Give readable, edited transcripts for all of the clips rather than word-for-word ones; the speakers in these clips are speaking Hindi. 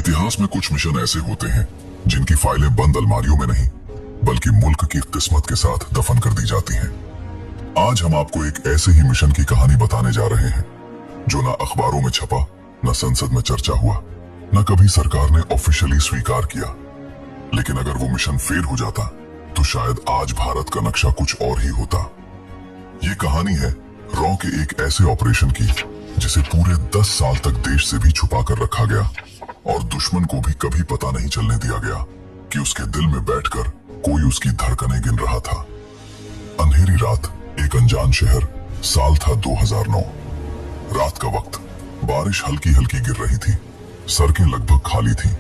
इतिहास में कुछ मिशन ऐसे होते हैं जिनकी फाइलें बंद अलमारियों में नहीं बल्कि मुल्क की किस्मत के साथ दफन कर दी जाती हैं। आज हम आपको एक ऐसे ही मिशन की कहानी बताने जा रहे हैं जो ना अखबारों में छपा, न संसद में चर्चा हुआ, न कभी सरकार ने ऑफिशियली स्वीकार किया। लेकिन अगर वो मिशन फेल हो जाता तो शायद आज भारत का नक्शा कुछ और ही होता। ये कहानी है रॉ के एक ऐसे ऑपरेशन की जिसे पूरे 10 साल तक देश से भी छुपा कर रखा गया और दुश्मन को भी कभी पता नहीं चलने दिया गया कि उसके दिल में बैठकर कोई उसकी धड़कनें गिन रहा था। अंधेरी रात, एक अनजान शहर, साल था 2009। रात का वक्त, बारिश हल्की हल्की गिर रही थी, सड़कें लगभग खाली थीं।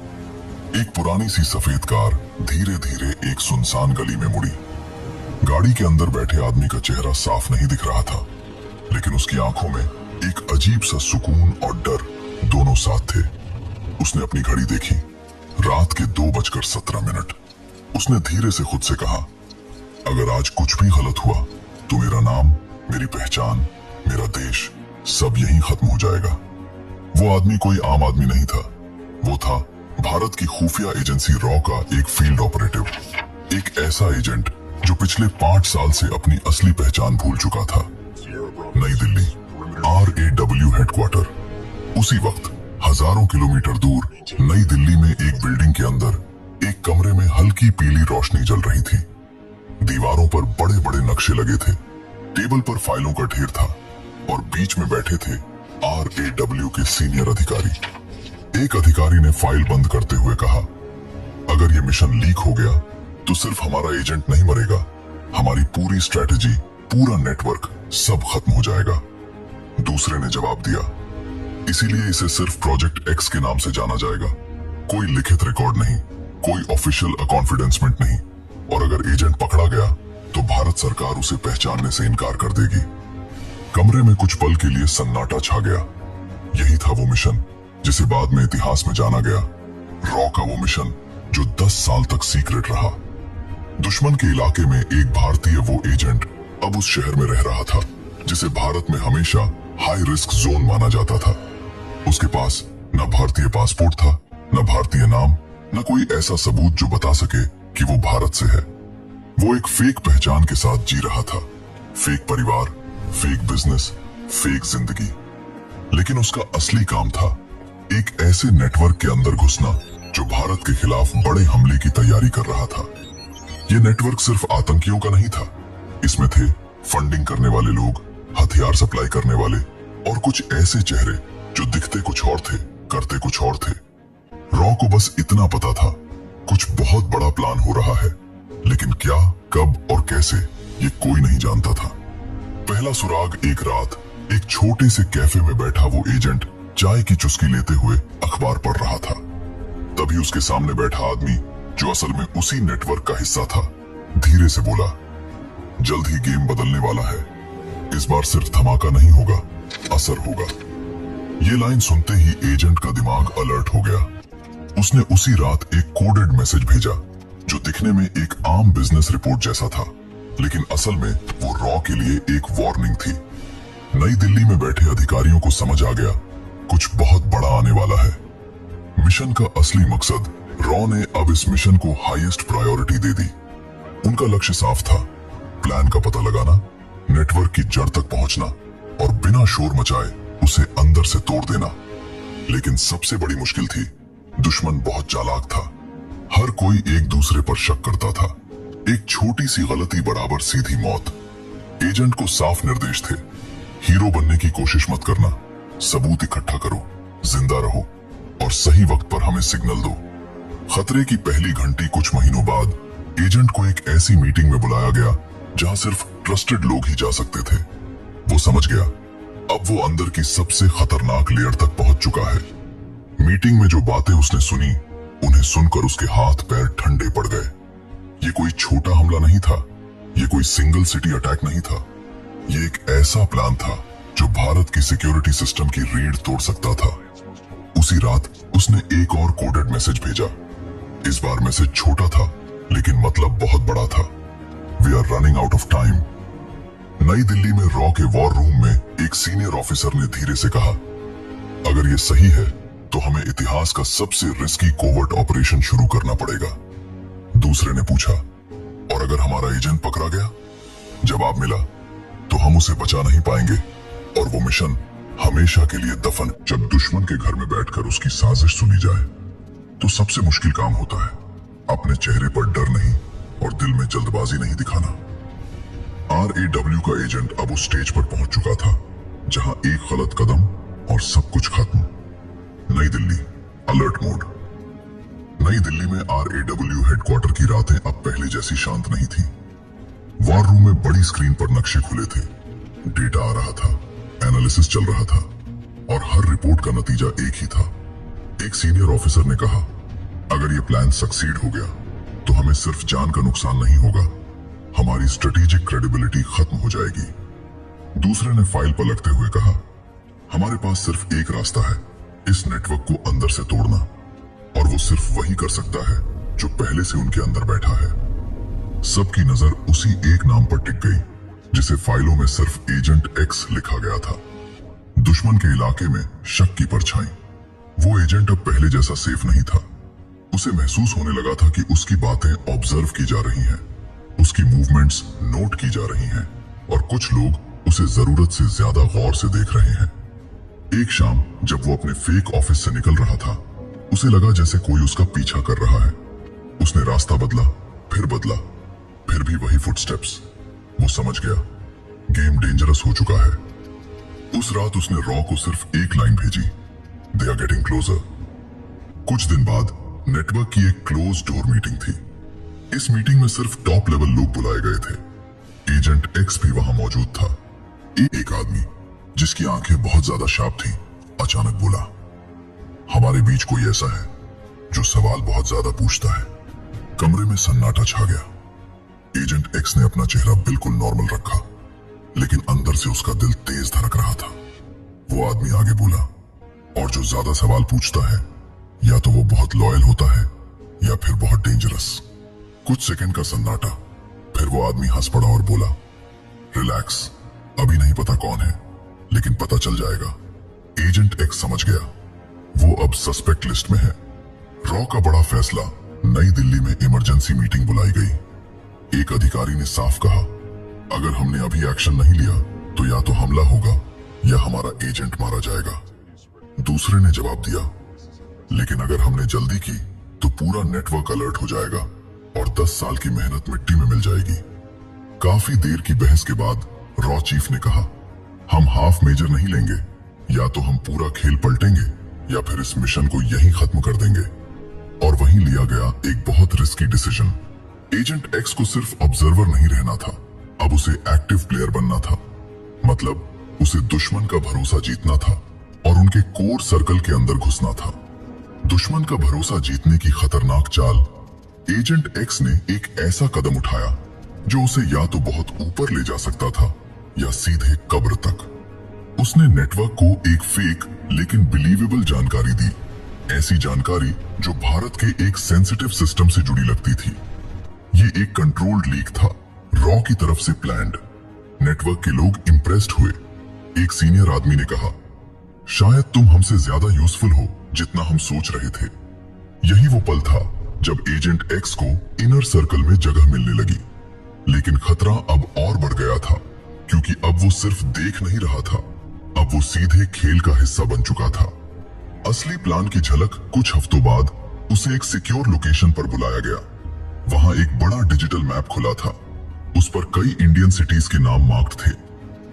एक पुरानी सी सफेद कार धीरे धीरे एक सुनसान गली में मुड़ी। गाड़ी के अंदर बैठे आदमी का चेहरा साफ नहीं दिख रहा था, लेकिन उसकी आंखों में एक अजीब सा सुकून और डर दोनों साथ थे। उसने अपनी घड़ी देखी, रात के 2:17। उसने धीरे से खुद से कहा, अगर आज कुछ भी गलत हुआ तो मेरा नाम, मेरी पहचान, मेरा देश सब यहीं खत्म हो जाएगा। वो आदमी कोई आम आदमी नहीं था, वो था भारत की खुफिया एजेंसी रॉ का एक फील्ड ऑपरेटिव, एक ऐसा एजेंट जो पिछले 5 साल से अपनी असली पहचान भूल चुका था। नई दिल्ली, RAW हेडक्वार्टर। उसी वक्त हजारों किलोमीटर दूर नई दिल्ली में एक बिल्डिंग के अंदर एक कमरे में हल्की पीली रोशनी जल रही थी। दीवारों पर बड़े बड़े नक्शे लगे थे, टेबल पर फाइलों का ढेर था और बीच में बैठे थे RAW के सीनियर अधिकारी। एक अधिकारी ने फाइल बंद करते हुए कहा, अगर ये मिशन लीक हो गया तो सिर्फ हमारा एजेंट नहीं मरेगा, हमारी पूरी स्ट्रेटेजी, पूरा नेटवर्क सब खत्म हो जाएगा। दूसरे ने जवाब दिया, इसीलिए इसे सिर्फ प्रोजेक्ट एक्स के नाम से जाना जाएगा। कोई लिखित रिकॉर्ड नहीं, कोई ऑफिशियल कॉन्फिडेंसमेंट नहीं, और अगर एजेंट पकड़ा गया तो भारत सरकार उसे पहचानने से इनकार कर देगी। कमरे में कुछ पल के लिए सन्नाटा छा गया। यही था वो मिशन जिसे बाद में इतिहास में जाना गया, रॉ का वो मिशन जो 10 साल तक सीक्रेट रहा। दुश्मन के इलाके में एक भारतीय वो एजेंट अब उस शहर में रह रहा था जिसे भारत में हमेशा हाई रिस्क जोन माना जाता था। उसके पास न भारतीय पासपोर्ट था, न भारतीय नाम, न कोई ऐसा सबूत जो बता सके कि वो भारत से है। वो एक फेक पहचान के साथ जी रहा था, फेक परिवार, फेक बिजनेस, फेक जिंदगी। लेकिन उसका असली काम था एक ऐसे नेटवर्क के अंदर घुसना जो भारत के खिलाफ बड़े हमले की तैयारी कर रहा था। ये नेटवर्क सिर्फ आतंकियों का नहीं था, इसमें थे फंडिंग करने वाले लोग, हथियार सप्लाई करने वाले और कुछ ऐसे चेहरे जो दिखते कुछ और थे, करते कुछ और थे। रॉ को बस इतना पता था, कुछ बहुत बड़ा प्लान हो रहा है, लेकिन क्या, कब और कैसे ये कोई नहीं जानता था। पहला सुराग, एक रात एक छोटे से कैफे में बैठा वो एजेंट चाय की चुस्की लेते हुए अखबार पढ़ रहा था। तभी उसके सामने बैठा आदमी जो असल में उसी नेटवर्क का हिस्सा था, धीरे से बोला, जल्द ही गेम बदलने वाला है, इस बार सिर्फ धमाका नहीं होगा, असर होगा। ये लाइन सुनते ही एजेंट का दिमाग अलर्ट हो गया। उसने उसी रात एक कोडेड मैसेज भेजा जो दिखने में एक आम बिजनेस रिपोर्ट जैसा था, लेकिन असल में वो रॉ के लिए एक वार्निंग थी। नई दिल्ली में बैठे अधिकारियों को समझ आ गया, कुछ बहुत बड़ा आने वाला है। मिशन का असली मकसद, रॉ ने अब इस मिशन को हाईएस्ट प्रायोरिटी दे दी। उनका लक्ष्य साफ था, प्लान का पता लगाना, नेटवर्क की जड़ तक पहुंचना और बिना शोर मचाए उसे अंदर से तोड़ देना। लेकिन सबसे बड़ी मुश्किल थी, दुश्मन बहुत चालाक था। हर कोई एक दूसरे पर शक करता था। एक छोटी सी गलती बराबर सीधी मौत। एजेंट को साफ निर्देश थे, हीरो बनने की कोशिश मत करना, सबूत इकट्ठा करो, जिंदा रहो और सही वक्त पर हमें सिग्नल दो। खतरे की पहली घंटी कुछ महीनों बाद एजेंट को एक ऐसी मीटिंग में बुलाया गया जहां सिर्फ ट्रस्टेड लोग ही जा सकते थे। वो समझ गया, अब वो अंदर की सबसे खतरनाक लेयर तक पहुंच चुका है। मीटिंग में जो बातें उसने सुनी, उन्हें सुनकर उसके हाथ पैर ठंडे पड़ गए। ये कोई छोटा हमला नहीं था, ये कोई सिंगल सिटी अटैक नहीं था, ये एक ऐसा प्लान था जो भारत की सिक्योरिटी सिस्टम की रीढ़ तोड़ सकता था। उसी रात उसने एक और कोडेड मैसेज भेजा। इस बार मैसेज छोटा था, लेकिन मतलब बहुत बड़ा था। We are running out of time. नई दिल्ली में रॉ के वॉर रूम में एक सीनियर ऑफिसर ने धीरे से कहा, अगर ये सही है तो हमें इतिहास का सबसे रिस्की कोवर्ट ऑपरेशन शुरू करना पड़ेगा। दूसरे ने पूछा, और अगर हमारा एजेंट पकड़ा गया? जवाब मिला, तो हम उसे बचा नहीं पाएंगे और वो मिशन हमेशा के लिए दफन। जब दुश्मन के घर में बैठकर उसकी साजिश सुनी जाए तो सबसे मुश्किल काम होता है अपने चेहरे पर डर नहीं और दिल में जल्दबाजी नहीं दिखाना। RAW का एजेंट अब उस स्टेज पर पहुंच चुका था जहां एक गलत कदम और सब कुछ खत्म। नई दिल्ली, अलर्ट मोड। नई दिल्ली में RAW हेडक्वार्टर की रातें अब पहले जैसी शांत नहीं थी। वॉर रूम में बड़ी स्क्रीन पर नक्शे खुले थे, डेटा आ रहा था, एनालिसिस चल रहा था और हर रिपोर्ट का नतीजा एक ही था। एक सीनियर ऑफिसर ने कहा, अगर ये प्लान सक्सीड हो गया तो हमें सिर्फ जान का नुकसान नहीं होगा, हमारी स्ट्रेटेजिक क्रेडिबिलिटी खत्म हो जाएगी। दूसरे ने फाइल पलटते हुए कहा, हमारे पास सिर्फ एक रास्ता है, इस नेटवर्क को अंदर से तोड़ना, और वो सिर्फ वही कर सकता है जो पहले से उनके अंदर बैठा है। सबकी नजर उसी एक नाम पर टिक गई जिसे फाइलों में सिर्फ एजेंट X लिखा गया था। दुश्मन के इलाके में शक की परछाई। वो एजेंट अब पहले जैसा सेफ नहीं था। उसे महसूस होने लगा था कि उसकी बातें ऑब्जर्व की जा रही हैं, उसकी मूवमेंट्स नोट की जा रही हैं और कुछ लोग उसे जरूरत से ज्यादा गौर से देख रहे हैं। एक शाम जब वो अपने फेक ऑफिस से निकल रहा था, उसे लगा जैसे कोई उसका पीछा कर रहा है। उसने रास्ता बदला, फिर भी वही फुटस्टेप्स। वो समझ गया, गेम डेंजरस हो चुका है। उस रात उसने रॉ को सिर्फ एक लाइन भेजी, दे आर गेटिंग क्लोजर। कुछ दिन बाद नेटवर्क की एक क्लोज डोर मीटिंग थी। इस मीटिंग में सिर्फ टॉप लेवल लोग बुलाए गए थे। एजेंट X भी वहां मौजूद था। एक आदमी जिसकी आंखें बहुत ज्यादा शार्प थी अचानक बोला, हमारे बीच कोई ऐसा है जो सवाल बहुत ज्यादा पूछता है। कमरे में सन्नाटा छा गया। एजेंट X ने अपना चेहरा बिल्कुल नॉर्मल रखा, लेकिन अंदर से उसका दिल तेज धड़क रहा था। वो आदमी आगे बोला, और जो ज्यादा सवाल पूछता है या तो वो बहुत लॉयल होता है या फिर बहुत डेंजरस। कुछ सेकंड का सन्नाटा, फिर वो आदमी हंस पड़ा और बोला, रिलैक्स, अभी नहीं पता कौन है, लेकिन पता चल जाएगा। एजेंट X समझ गया, वो अब सस्पेक्ट लिस्ट में है। रॉ का बड़ा फैसला, नई दिल्ली में इमरजेंसी मीटिंग बुलाई गई। एक अधिकारी ने साफ कहा, अगर हमने अभी एक्शन नहीं लिया तो या तो हमला होगा या हमारा एजेंट मारा जाएगा। दूसरे ने जवाब दिया, लेकिन अगर हमने जल्दी की तो पूरा नेटवर्क अलर्ट हो जाएगा और 10 साल की मेहनत मिट्टी में मिल जाएगी। काफी देर की बहस के बाद रॉ चीफ ने कहा, हम हाफ मेजर नहीं लेंगे, या तो हम पूरा खेल पलटेंगे या फिर इस मिशन को यहीं खत्म कर देंगे। और वहीं लिया गया एक बहुत रिस्की डिसीजन। एजेंट X को सिर्फ ऑब्जर्वर नहीं रहना था, अब उसे एक्टिव प्लेयर बनना था। मतलब उसे दुश्मन का भरोसा जीतना था और उनके कोर सर्कल के अंदर घुसना था। दुश्मन का भरोसा जीतने की खतरनाक चाल। एजेंट X ने एक ऐसा कदम उठाया जो उसे या तो बहुत ऊपर ले जा सकता था या सीधे कब्र तक। उसने नेटवर्क को एक फेक लेकिन बिलीवेबल जानकारी दी, ऐसी जानकारी जो भारत के एक सेंसिटिव सिस्टम से जुड़ी लगती थी। ये एक कंट्रोल्ड लीक था, रॉ की तरफ से प्लान्ड। नेटवर्क के लोग इंप्रेस्ड हुए। एक सीनियर आदमी ने कहा, शायद तुम हमसे ज्यादा यूजफुल हो जितना हम सोच रहे थे। यही वो पल था जब एजेंट X को इनर सर्कल में जगह मिलने लगी। लेकिन खतरा अब और बढ़ गया था, क्योंकि अब वो सिर्फ देख नहीं रहा था, अब वो सीधे खेल का हिस्सा बन चुका था। असली प्लान की झलक कुछ हफ्तों बाद उसे एक सिक्योर लोकेशन पर बुलाया गया। वहां एक बड़ा डिजिटल मैप खुला था। उस पर कई इंडियन सिटीज के नाम मार्क्ड थे।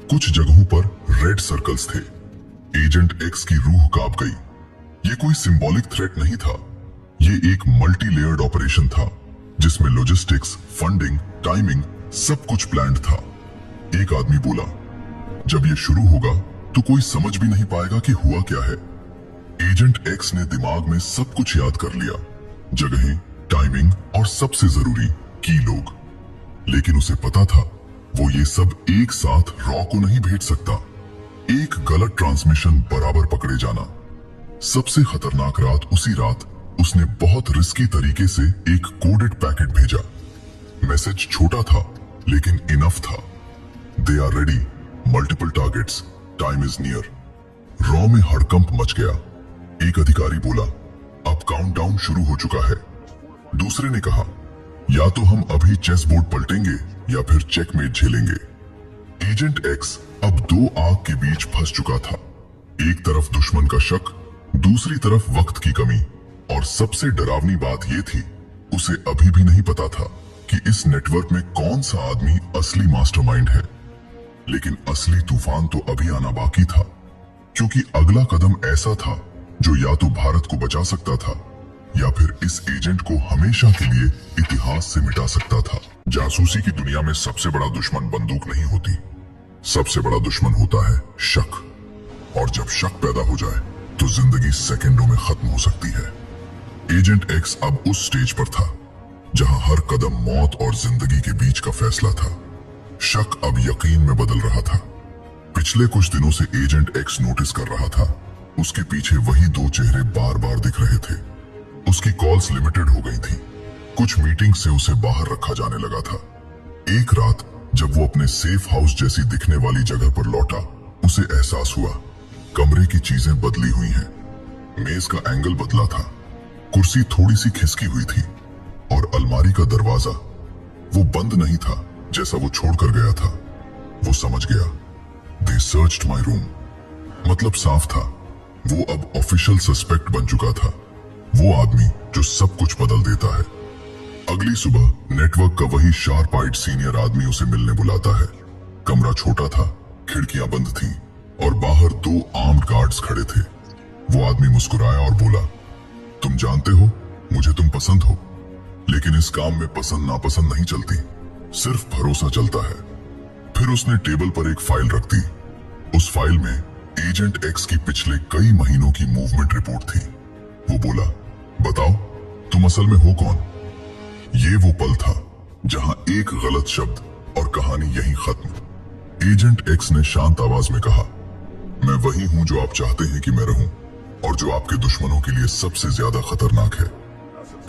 कुछ जगहों पर रेड सर्कल्स थे। एजेंट X की रूह कांप गई। ये कोई सिंबॉलिक थ्रेट नहीं था, ये एक मल्टी लेयर्ड ऑपरेशन था जिसमें लॉजिस्टिक्स, फंडिंग, टाइमिंग सब कुछ प्लान्ड था। एक आदमी बोला, जब ये शुरू होगा तो कोई समझ भी नहीं पाएगा कि हुआ क्या है। एजेंट X ने दिमाग में सब कुछ याद कर लिया, जगहें, टाइमिंग और सबसे जरूरी की लोग। लेकिन उसे पता था वो ये सब एक साथ रॉ को नहीं भेज सकता। एक गलत ट्रांसमिशन बराबर पकड़े जाना। सबसे खतरनाक रात उसी रात उसने बहुत रिस्की तरीके से एक कोडेड पैकेट भेजा। मैसेज छोटा था लेकिन इनफ था। They are ready, multiple targets, time is near. रॉ में हड़कंप मच गया। एक अधिकारी बोला, अब काउंटडाउन शुरू हो चुका है। दूसरे ने कहा, या तो हम अभी चेस बोर्ड पलटेंगे या फिर चेकमेट झेलेंगे। एजेंट एक्स अब दो आग के बीच फंस चुका था। एक तरफ दुश्मन का शक, दूसरी तरफ वक्त की कमी, और सबसे डरावनी बात यह थी, उसे अभी भी नहीं पता था कि इस नेटवर्क में कौन सा आदमी असली मास्टरमाइंड है। लेकिन असली तूफान तो अभी आना बाकी था, क्योंकि अगला कदम ऐसा था जो या तो भारत को बचा सकता था या फिर इस एजेंट को हमेशा के लिए इतिहास से मिटा सकता था। जासूसी की दुनिया में सबसे बड़ा दुश्मन बंदूक नहीं होती, सबसे बड़ा दुश्मन होता है शक। और जब शक पैदा हो जाए तो जिंदगी सेकंडों में खत्म हो सकती है। एजेंट एक्स अब उस स्टेज पर था जहां हर कदम मौत और जिंदगी के बीच का फैसला था। शक अब यकीन में बदल रहा था। पिछले कुछ दिनों से एजेंट एक्स नोटिस कर रहा था, उसके पीछे वही दो चेहरे बार बार दिख रहे थे। उसकी कॉल्स लिमिटेड हो गई थी, कुछ मीटिंग से उसे बाहर रखा जाने लगा था। एक रात जब वो अपने सेफ हाउस जैसी दिखने वाली जगह पर लौटा, उसे एहसास हुआ कमरे की चीजें बदली हुई हैं। मेज का एंगल बदला था, कुर्सी थोड़ी सी खिसकी हुई थी और अलमारी का दरवाजा वो बंद नहीं था जैसा वो छोड़कर गया था। वो समझ गया, दे सर्च्ड माय रूम। मतलब साफ था, वो अब ऑफिशियल सस्पेक्ट बन चुका था, वो आदमी जो सब कुछ बदल देता है। अगली सुबह नेटवर्क का वही शार्प आइड सीनियर आदमी उसे मिलने बुलाता है। कमरा छोटा था, खिड़कियां बंद थीं और बाहर दो आर्म्ड गार्ड्स खड़े थे। वो आदमी मुस्कुराया और बोला, तुम जानते हो मुझे तुम पसंद हो, लेकिन इस काम में पसंद नापसंद नहीं चलती, सिर्फ भरोसा चलता है। फिर उसने टेबल पर एक फाइल रख दी। उस फाइल में एजेंट एक्स की पिछले कई महीनों की मूवमेंट रिपोर्ट थी। वो बोला, बताओ तुम असल में हो कौन? ये वो पल था जहां एक गलत शब्द और कहानी यहीं खत्म। एजेंट एक्स ने शांत आवाज में कहा, मैं वही हूं जो आप चाहते हैं कि मैं रहूं और जो आपके दुश्मनों के लिए सबसे ज्यादा खतरनाक है।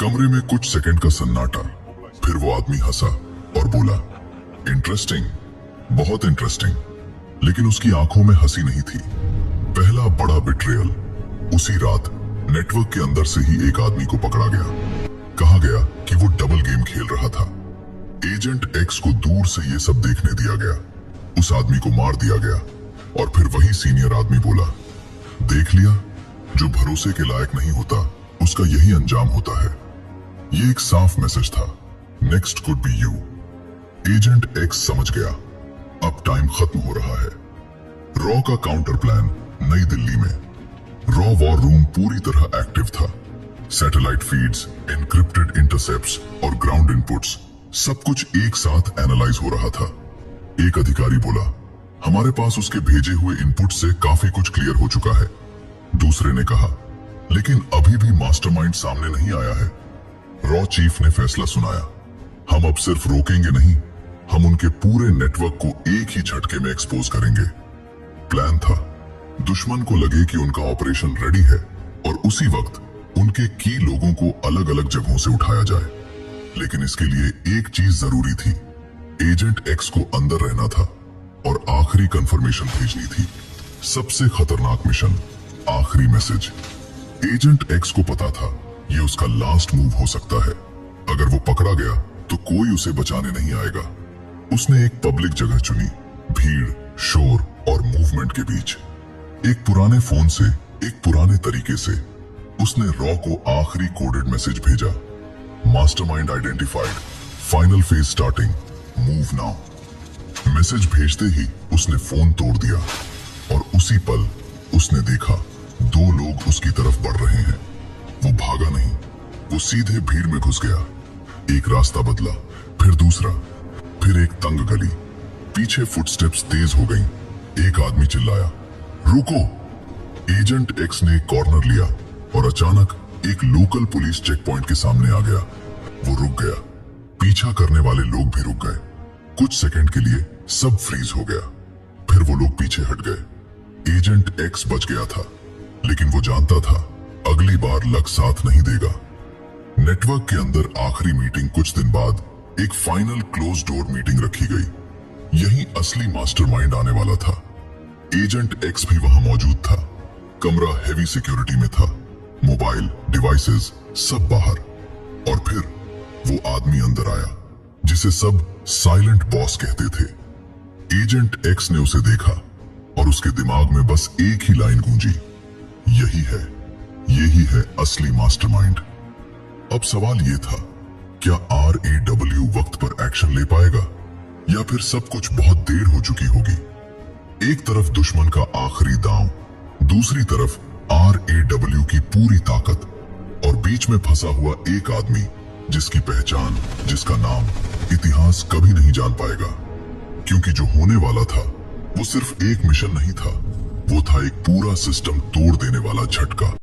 कमरे में कुछ सेकंड का सन्नाटा, फिर वो आदमी हंसा और बोला, इंटरेस्टिंग, बहुत इंटरेस्टिंग। लेकिन उसकी आंखों में हंसी नहीं थी। पहला बड़ा बिट्रेयल। उसी रात नेटवर्क के अंदर से ही एक आदमी को पकड़ा गया। कहा गया कि वो डबल गेम खेल रहा था। एजेंट एक्स को दूर से ये सब देखने दिया गया। उस आदमी को मार दिया गया और फिर वही सीनियर आदमी बोला, देख लिया, जो भरोसे के लायक नहीं होता उसका यही अंजाम होता है। ये एक साफ मैसेज था, next could be you. Agent x समझ गया, अब टाइम खत्म हो रहा है। रॉ का काउंटर प्लान नई दिल्ली में। रॉ वॉर रूम पूरी तरह एक्टिव था। सैटेलाइट फीड्स, एनक्रिप्टेड इंटरसेप्ट्स और ग्राउंड इनपुट्स, सब कुछ एक साथ एनालाइज हो रहा था। एक अधिकारी बोला, हमारे पास उसके भेजे हुए इनपुट से काफी कुछ क्लियर हो चुका है। दूसरे ने कहा, लेकिन अभी भी मास्टरमाइंड सामने नहीं आया है। रॉ चीफ ने फैसला सुनाया, हम अब सिर्फ रोकेंगे नहीं, हम उनके पूरे नेटवर्क को एक ही झटके में एक्सपोज करेंगे। प्लान था, दुश्मन को लगे कि उनका ऑपरेशन रेडी है और उसी वक्त उनके की लोगों को अलग अलग जगहों से उठाया जाए। लेकिन इसके लिए एक चीज जरूरी थी, एजेंट एक्स को अंदर रहना था और आखिरी कंफर्मेशन भेजनी थी। सबसे खतरनाक मिशन, आखिरी मैसेज। एजेंट एक्स को पता था ये उसका लास्ट मूव हो सकता है। अगर वो पकड़ा गया तो कोई उसे बचाने नहीं आएगा। उसने एक पब्लिक जगह चुनी, भीड़, शोर और मूवमेंट के बीच। एक पुराने फोन से, एक पुराने तरीके से उसने रॉ को आखिरी कोडेड मैसेज भेजा, mastermind identified, final phase starting, move now. Message भेजते ही उसने फोन तोड़ दिया और उसी पल उसने देखा दो लोग उसकी तरफ बढ़ रहे हैं। वो भागा नहीं, वो सीधे भीड़ में घुस गया। एक रास्ता बदला, फिर दूसरा, फिर एक तंग गली। पीछे फुटस्टेप्स तेज हो गईं। एक आदमी चिल्लाया, रुको। एजेंट एक्स ने एक कॉर्नर लिया और अचानक एक लोकल पुलिस चेक पॉइंट के सामने आ गया। वो रुक गया, पीछा करने वाले लोग भी रुक गए। कुछ सेकंड के लिए सब फ्रीज हो गया, फिर वो लोग पीछे हट गए। एजेंट एक्स बच गया था, लेकिन वो जानता था अगली बार लक साथ नहीं देगा। नेटवर्क के अंदर आखिरी मीटिंग कुछ दिन बाद एक फाइनल क्लोज डोर मीटिंग रखी गई। यही असली मास्टरमाइंड आने वाला था। एजेंट एक्स भी वहां मौजूद था। कमरा हेवी सिक्योरिटी में था। मोबाइल डिवाइसेस सब बाहर। और फिर वो आदमी अंदर आया जिसे सब साइलेंट बॉस कहते थे। एजेंट एक्स ने उसे देखा और उसके दिमाग में बस एक ही लाइन गूंजी, यही है असली मास्टरमाइंड। अब सवाल यह था, क्या RAW वक्त पर एक्शन ले पाएगा या फिर सब कुछ बहुत देर हो चुकी होगी। एक तरफ दुश्मन का आखिरी दांव, दूसरी तरफ RAW की पूरी ताकत और बीच में फंसा हुआ एक आदमी जिसकी पहचान, जिसका नाम इतिहास कभी नहीं जान पाएगा। क्योंकि जो होने वाला था वो सिर्फ एक मिशन नहीं था, वो था एक पूरा सिस्टम तोड़ देने वाला झटका।